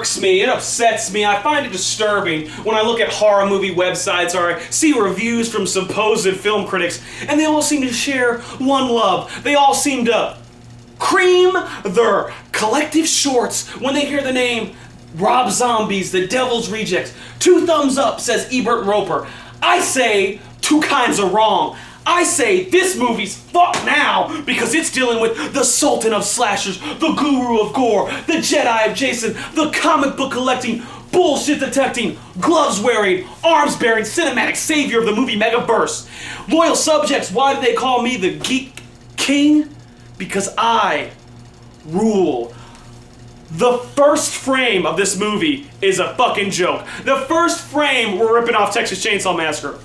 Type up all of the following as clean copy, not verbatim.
irks me, it upsets me, I find it disturbing when I look at horror movie websites or I see reviews from supposed film critics, and they all seem to share one love. They all seem to cream their collective shorts when they hear the name Rob Zombie's The Devil's Rejects. 2 thumbs up, says Ebert Roper. I say 2 kinds of wrong. I say this movie's fucked now because it's dealing with the Sultan of slashers, the Guru of gore, the Jedi of Jason, the comic book collecting, bullshit detecting, gloves wearing, arms bearing, cinematic savior of the movie megaverse. Loyal subjects, why do they call me the Geek King? Because I rule. The first frame of this movie is a fucking joke. The first frame, we're ripping off Texas Chainsaw Massacre.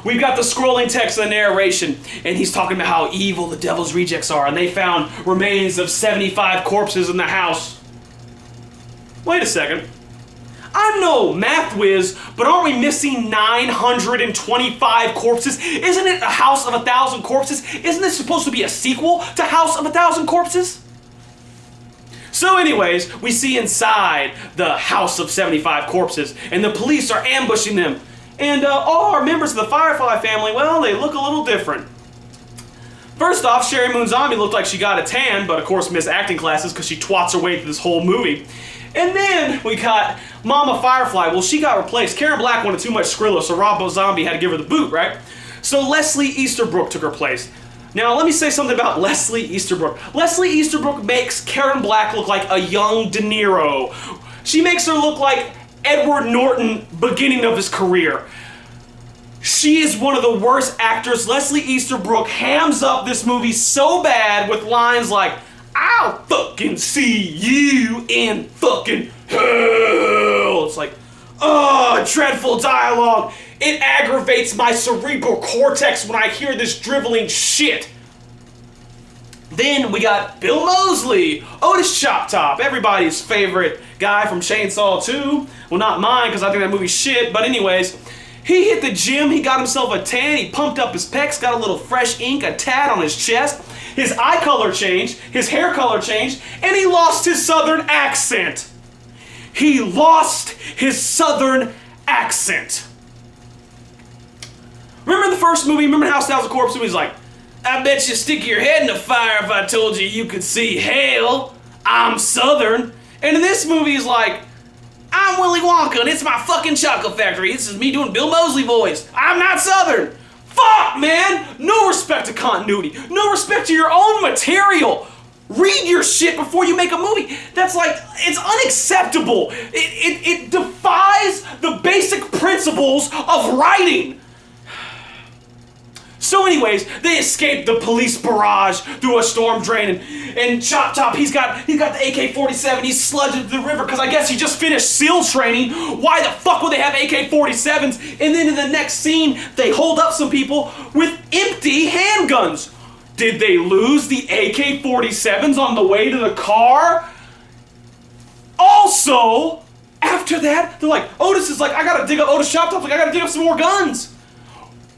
We've got the scrolling text of the narration, and he's talking about how evil the Devil's Rejects are, and they found remains of 75 corpses in the house. Wait a second. I'm no math whiz, but aren't we missing 925 corpses? Isn't it a House of 1,000 Corpses? Isn't this supposed to be a sequel to House of 1,000 Corpses? So anyways, we see inside the House of 75 Corpses, and the police are ambushing them. And all our members of the Firefly family, well, they look a little different. First off, Sherry Moon Zombie looked like she got a tan, but of course missed acting classes because she twats her way through this whole movie. And then we got Mama Firefly. Well, she got replaced. Karen Black wanted too much Skrilla, so Rob Zombie had to give her the boot, right? So Leslie Easterbrook took her place. Now, let me say something about Leslie Easterbrook. Leslie Easterbrook makes Karen Black look like a young De Niro. She makes her look like Edward Norton beginning of his career. She is one of the worst actors. Leslie Easterbrook hams up this movie so bad with lines like, I'll fucking see you in fucking hell. It's like, oh, dreadful dialogue. It aggravates my cerebral cortex when I hear this driveling shit. Then we got Bill Moseley, Otis Chop Top, everybody's favorite guy from Chainsaw 2. Well, not mine, because I think that movie's shit, but anyways, he hit the gym, he got himself a tan, he pumped up his pecs, got a little fresh ink, a tat on his chest, his eye color changed, his hair color changed, and he lost his southern accent. He lost his southern accent. Remember the first movie, remember House of 1,000 Corpses? He's like, I bet you stick your head in the fire if I told you you could see hell. I'm Southern. And in this movie, he's like, I'm Willy Wonka and it's my fucking chocolate factory. This is me doing Bill Moseley voice. I'm not Southern. Fuck, man. No respect to continuity. No respect to your own material. Read your shit before you make a movie. That's like, it's unacceptable. It defies the basic principles of writing. So anyways, they escaped the police barrage through a storm drain, and Chop Top, he's got the AK-47, he's sludging through the river, because I guess he just finished SEAL training. Why the fuck would they have AK-47s? And then in the next scene, they hold up some people with empty handguns. Did they lose the AK-47s on the way to the car? Also, after that, they're like, Otis is like, I gotta dig up, Otis Chop Top's like, I gotta dig up some more guns.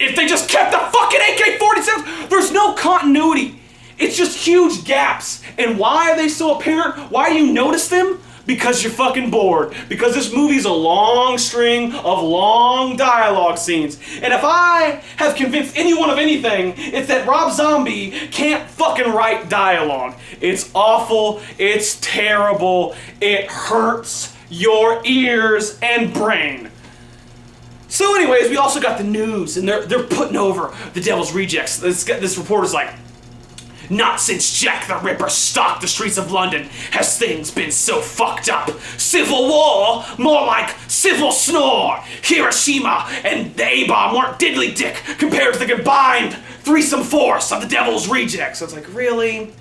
If they just kept the fucking AK-47s, there's no continuity. It's just huge gaps. And why are they so apparent? Why do you notice them? Because you're fucking bored. Because this movie's a long string of long dialogue scenes. And if I have convinced anyone of anything, it's that Rob Zombie can't fucking write dialogue. It's awful. It's terrible. It hurts your ears and brain. So anyways, we also got the news, and they're putting over the Devil's Rejects. This reporter's like, not since Jack the Ripper stalked the streets of London has things been so fucked up. Civil war, more like civil snore. Hiroshima and the A-bomb weren't diddly dick compared to the combined threesome force of the Devil's Rejects. So it's like, really?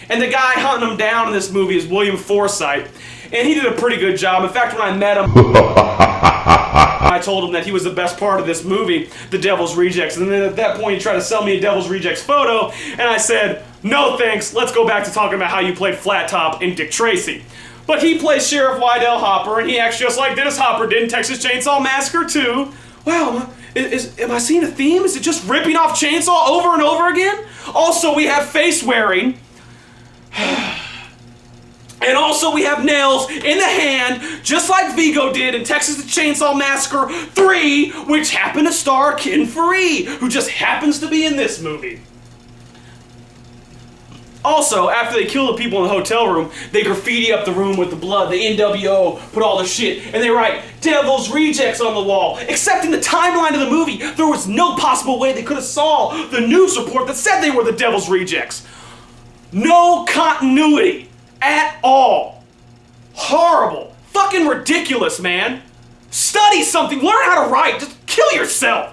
And the guy hunting him down in this movie is William Forsythe, and he did a pretty good job. In fact, when I met him, I told him that he was the best part of this movie, The Devil's Rejects. And then at that point, he tried to sell me a Devil's Rejects photo, and I said, no thanks, let's go back to talking about how you played Flat Top in Dick Tracy. But he plays Sheriff Wydell Hopper, and he acts just like Dennis Hopper did in Texas Chainsaw Massacre 2. Wow, am I seeing a theme? Is it just ripping off Chainsaw over and over again? Also, we have face wearing. And also we have nails in the hand, just like Vigo did in Texas Chainsaw Massacre 3, which happened to star Ken Faree, who just happens to be in this movie. Also, after they kill the people in the hotel room, they graffiti up the room with the blood. The NWO put all the shit, and they write Devil's Rejects on the wall. Except in the timeline of the movie, there was no possible way they could have saw the news report that said they were the Devil's Rejects. No continuity at all. Horrible. Fucking ridiculous, man. Study something. Learn how to write. Just kill yourself.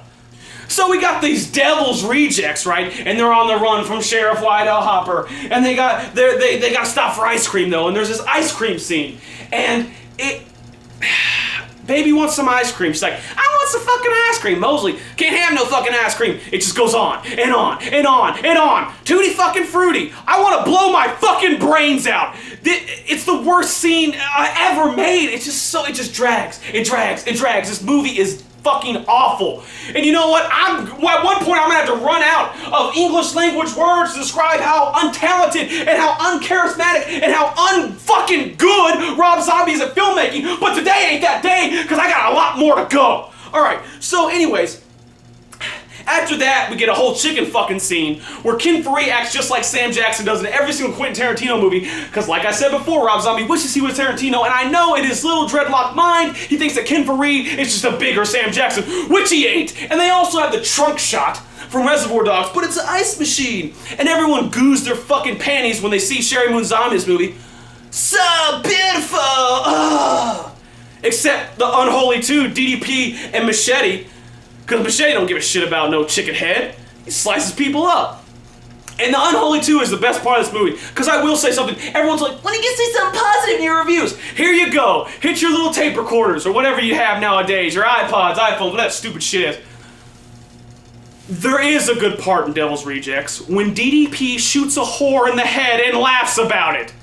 So we got these Devil's Rejects, right? And they're on the run from Sheriff Wydell Hopper. And they got to stop for ice cream, though. And there's this ice cream scene. And Baby wants some ice cream. She's like, I want some fucking ice cream. Mosley, can't have no fucking ice cream. It just goes on and on and on and on. Tutti fucking fruity. I want to blow my fucking brains out. It's the worst scene ever made. It just drags. It drags. It drags. This movie is fucking awful. And you know what? At one point I'm gonna have to run out of English language words to describe how untalented and how uncharismatic and how unfucking good Rob Zombie is at filmmaking. But today ain't that day, because I got a lot more to go. Alright, so anyways, after that, we get a whole chicken fucking scene where Ken Faree acts just like Sam Jackson does in every single Quentin Tarantino movie, because like I said before, Rob Zombie wishes he was Tarantino, and I know in his little dreadlock mind, he thinks that Ken Faree is just a bigger Sam Jackson, which he ain't. And they also have the trunk shot from Reservoir Dogs, but it's an ice machine. And everyone goos their fucking panties when they see Sherry Moon Zombie's movie. So beautiful! Ugh. Except the Unholy Two, DDP and Machete. Because Machete don't give a shit about no chicken head. He slices people up. And the Unholy 2 is the best part of this movie. Because I will say something. Everyone's like, when you get to say something positive in your reviews, here you go. Hit your little tape recorders or whatever you have nowadays. Your iPods, iPhones, whatever that stupid shit is. There is a good part in Devil's Rejects when DDP shoots a whore in the head and laughs about it.